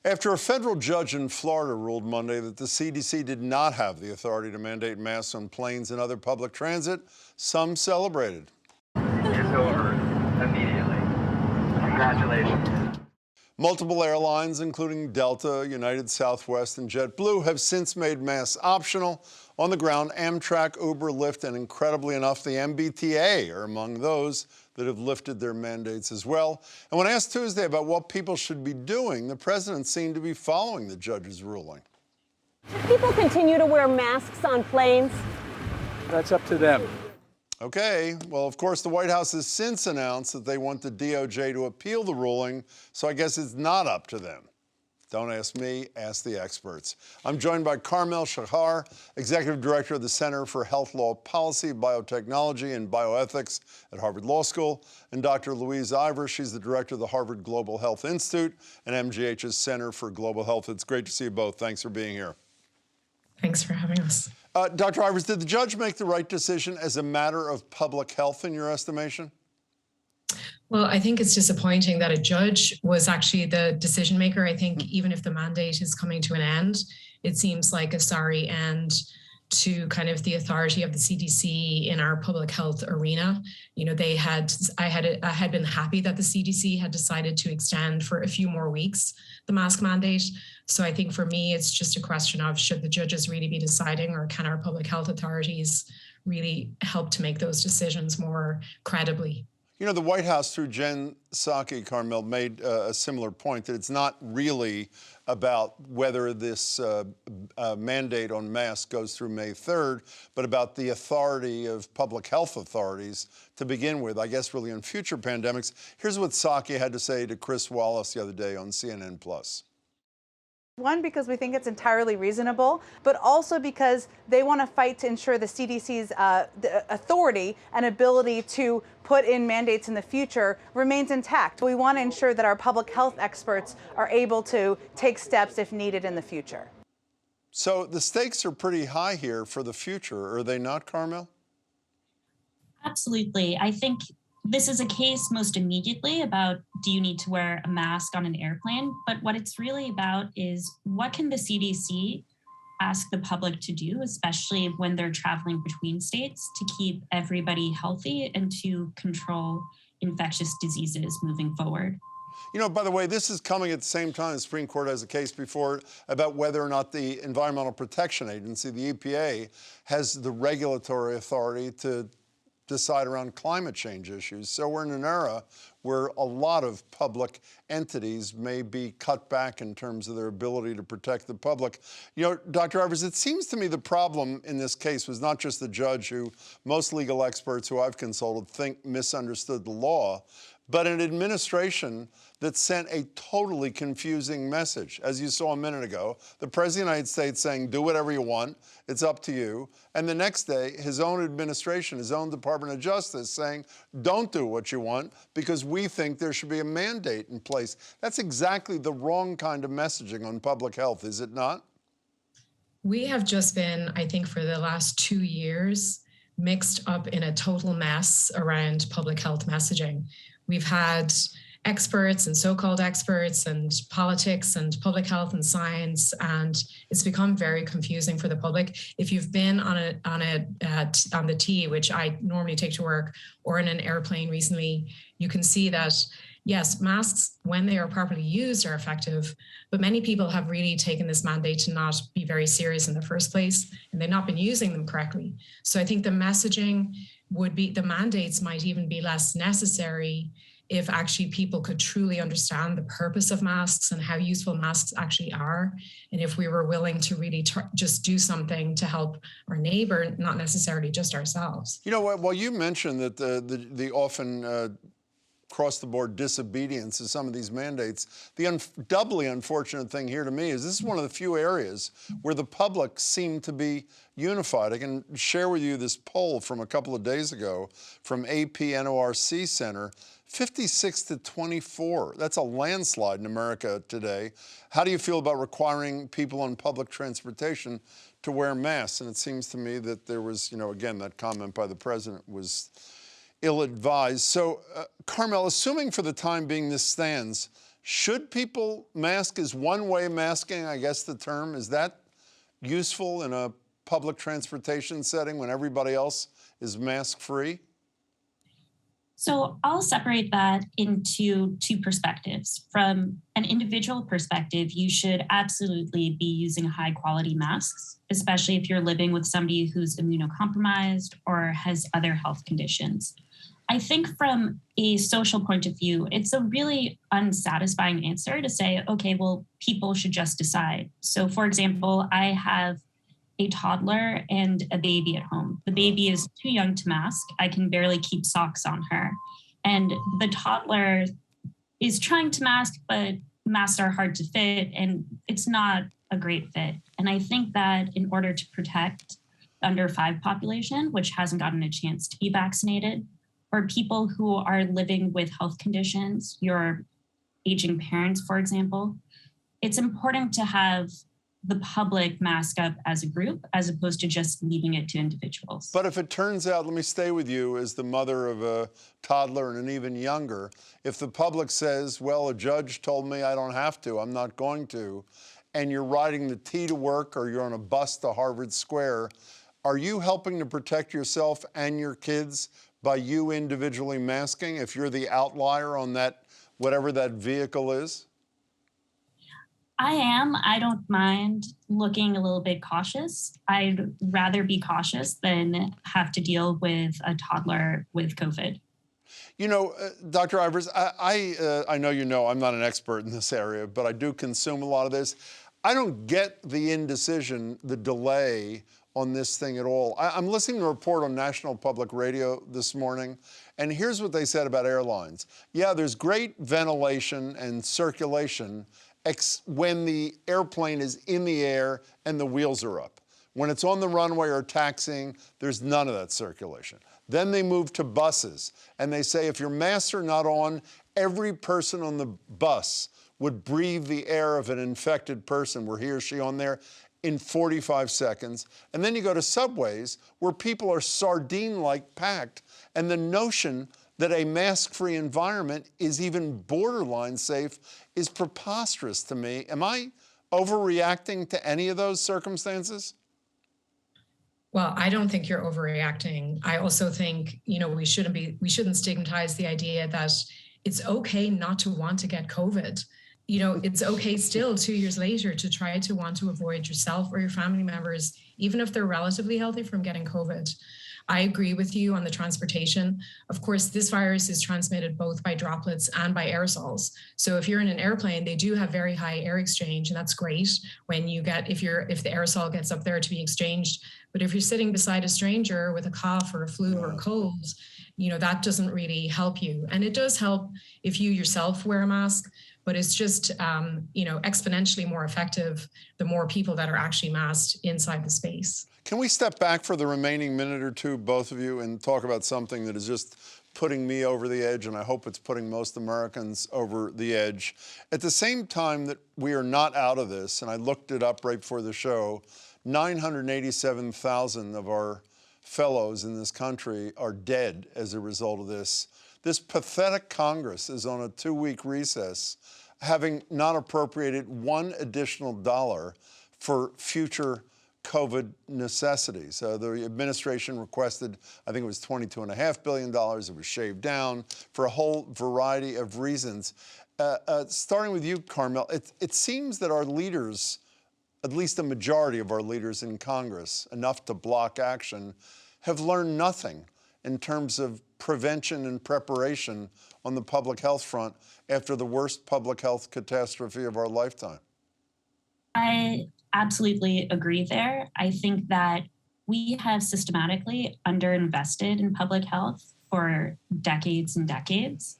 After a federal judge in Florida ruled Monday that the CDC did not have the authority to mandate masks on planes and other public transit, some celebrated. It's over immediately. Congratulations. Multiple airlines, including Delta, United Southwest, and JetBlue, have since made masks optional. On the ground, Amtrak, Uber, Lyft, and incredibly enough, the MBTA are among those that have lifted their mandates as well. And when asked Tuesday about what people should be doing, the president seemed to be following the judge's ruling. Should people continue to wear masks on planes? That's up to them. Okay, well, of course, the White House has since announced that they want the DOJ to appeal the ruling, so I guess it's not up to them. Don't ask me, ask the experts. I'm joined by Carmel Shachar, Executive Director of the Center for Health Law Policy, Biotechnology, and Bioethics at Harvard Law School, and Dr. Louise Ivers. She's the Director of the Harvard Global Health Institute and MGH's Center for Global Health. It's great to see you both. Thanks for being here. Thanks for having us. Dr. Ivers, did the judge make the right decision as a matter of public health in your estimation? Well, I think it's disappointing that a judge was actually the decision maker. I think even if the mandate is coming to an end, it seems like a sorry end to kind of the authority of the CDC in our public health arena. You know, I had been happy that the CDC had decided to extend for a few more weeks the mask mandate. So I think for me, it's just a question of should the judges really be deciding, or can our public health authorities really help to make those decisions more credibly? You know, the White House, through Jen Psaki, Carmel, made a similar point that it's not really about whether this mandate on masks goes through May 3rd, but about the authority of public health authorities to begin with, I guess really in future pandemics. Here's what Psaki had to say to Chris Wallace the other day on CNN+. One, because we think it's entirely reasonable, but also because they want to fight to ensure the CDC's authority and ability to put in mandates in the future remains intact. We want to ensure that our public health experts are able to take steps if needed in the future. So the stakes are pretty high here for the future, are they not, Carmel? Absolutely. I think this is a case most immediately about, do you need to wear a mask on an airplane? But what it's really about is, what can the CDC ask the public to do, especially when they're traveling between states, to keep everybody healthy and to control infectious diseases moving forward? You know, by the way, this is coming at the same time the Supreme Court has a case before it about whether or not the Environmental Protection Agency, the EPA, has the regulatory authority to decide around climate change issues. So we're in an era where a lot of public entities may be cut back in terms of their ability to protect the public. You know, Dr. Ivers, it seems to me the problem in this case was not just the judge, who most legal experts who I've consulted think misunderstood the law, but an administration that sent a totally confusing message. As you saw a minute ago, the President of the United States saying, do whatever you want, it's up to you. And the next day, his own administration, his own Department of Justice saying, don't do what you want because we think there should be a mandate in place. That's exactly the wrong kind of messaging on public health, is it not? We have just been, I think, for the last 2 years, mixed up in a total mess around public health messaging. We've had experts and so-called experts and politics and public health and science, and it's become very confusing for the public. If you've been on the T, which I normally take to work, or in an airplane recently, you can see that, yes, masks, when they are properly used, are effective, but many people have really taken this mandate to not be very serious in the first place, and they've not been using them correctly. So I think the messaging would be, the mandates might even be less necessary if actually people could truly understand the purpose of masks and how useful masks actually are. And if we were willing to really just do something to help our neighbor, not necessarily just ourselves. You know what, well, you mentioned that the often across-the-board disobedience of some of these mandates. The doubly unfortunate thing here to me is this is one of the few areas where the public seem to be unified. I can share with you this poll from a couple of days ago from AP NORC Center. 56 to 24. That's a landslide in America today. How do you feel about requiring people on public transportation to wear masks? And it seems to me that there was, you know, again, that comment by the president was ill-advised. So, Carmel, assuming for the time being this stands, Should people mask? Is one-way masking, I guess the term, is that useful in a public transportation setting when everybody else is mask-free? So I'll separate that into two perspectives. From an individual perspective, you should absolutely be using high quality masks, especially if you're living with somebody who's immunocompromised or has other health conditions. I think from a social point of view, it's a really unsatisfying answer to say, okay, well, people should just decide. So for example, I have a toddler and a baby at home. The baby is too young to mask. I can barely keep socks on her. And the toddler is trying to mask, but masks are hard to fit and it's not a great fit. And I think that in order to protect the under 5 population, which hasn't gotten a chance to be vaccinated, or people who are living with health conditions, your aging parents, for example, it's important to have the public mask up as a group as opposed to just leaving it to individuals. But if it turns out, let me stay with you as the mother of a toddler and an even younger, if the public says, well, a judge told me I don't have to, I'm not going to, and you're riding the T to work or you're on a bus to Harvard Square, are you helping to protect yourself and your kids by you individually masking if you're the outlier on that, whatever that vehicle is? I am. I don't mind looking a little bit cautious. I'd rather be cautious than have to deal with a toddler with COVID. You know, Dr. Ivers, I know you know I'm not an expert in this area, but I do consume a lot of this. I don't get the indecision, the delay on this thing at all. I'm listening to a report on National Public Radio this morning, and here's what they said about airlines. Yeah, there's great ventilation and circulation when the airplane is in the air and the wheels are up. When it's on the runway or taxiing, there's none of that circulation. Then they move to buses, and they say if your masks are not on, every person on the bus would breathe the air of an infected person, were he or she on there, in 45 seconds. And then you go to subways where people are sardine-like packed, and the notion that a mask-free environment is even borderline safe is preposterous to me. Am I overreacting to any of those circumstances? Well, I don't think you're overreacting. I also think, we shouldn't stigmatize the idea that it's okay not to want to get COVID. It's okay still 2 years later to try to want to avoid yourself or your family members, even if they're relatively healthy, from getting COVID. I agree with you on the transportation. Of course, this virus is transmitted both by droplets and by aerosols. So if you're in an airplane, they do have very high air exchange, and that's great when you get, if the aerosol gets up there to be exchanged. But if you're sitting beside a stranger with a cough or a flu or a cold, that doesn't really help you. And it does help if you yourself wear a mask, but it's just, exponentially more effective the more people that are actually masked inside the space. Can we step back for the remaining minute or two, both of you, and talk about something that is just putting me over the edge, and I hope it's putting most Americans over the edge. At the same time that we are not out of this, and I looked it up right before the show, 987,000 of our fellows in this country are dead as a result of this. This pathetic Congress is on a 2-week recess, having not appropriated $1 additional for future COVID necessities. The administration requested, I think it was $22.5 billion. It was shaved down for a whole variety of reasons. Starting with you, Carmel, it seems that our leaders, at least a majority of our leaders in Congress, enough to block action, have learned nothing in terms of prevention and preparation on the public health front after the worst public health catastrophe of our lifetime. I absolutely agree there. I think that we have systematically underinvested in public health for decades and decades.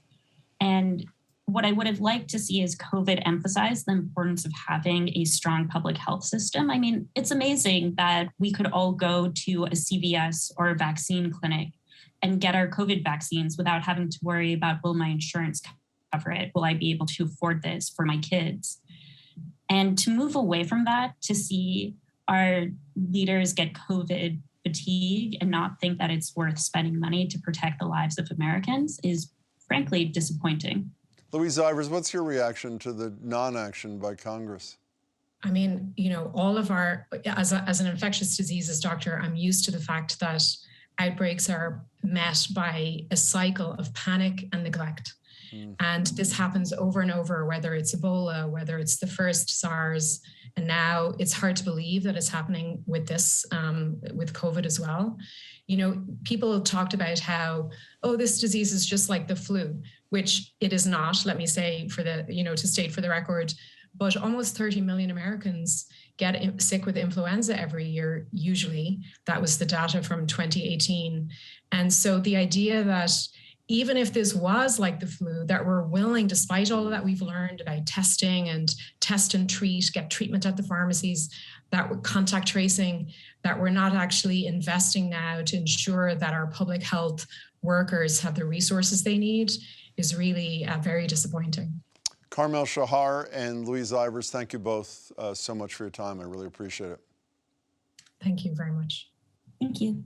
And what I would have liked to see is COVID emphasize the importance of having a strong public health system. I mean, it's amazing that we could all go to a CVS or a vaccine clinic and get our COVID vaccines without having to worry about, will my insurance cover it? Will I be able to afford this for my kids? And to move away from that, to see our leaders get COVID fatigue and not think that it's worth spending money to protect the lives of Americans is frankly disappointing. Louise Ivers, what's your reaction to the non-action by Congress? I mean, you know, all of our, as an infectious diseases doctor, I'm used to the fact that outbreaks are met by a cycle of panic and neglect. And this happens over and over, whether it's Ebola, whether it's the first SARS, and now it's hard to believe that it's happening with this, with COVID as well. You know, people have talked about how, oh, this disease is just like the flu, which it is not, let me say for the, you know, to state for the record, but almost 30 million Americans get sick with influenza every year, usually. That was the data from 2018. And so the idea that even if this was like the flu, that we're willing, despite all of that we've learned about testing and test and treat, get treatment at the pharmacies, that contact tracing, that we're not actually investing now to ensure that our public health workers have the resources they need is really very disappointing. Carmel Shachar and Louise Ivers, thank you both so much for your time. I really appreciate it. Thank you very much. Thank you.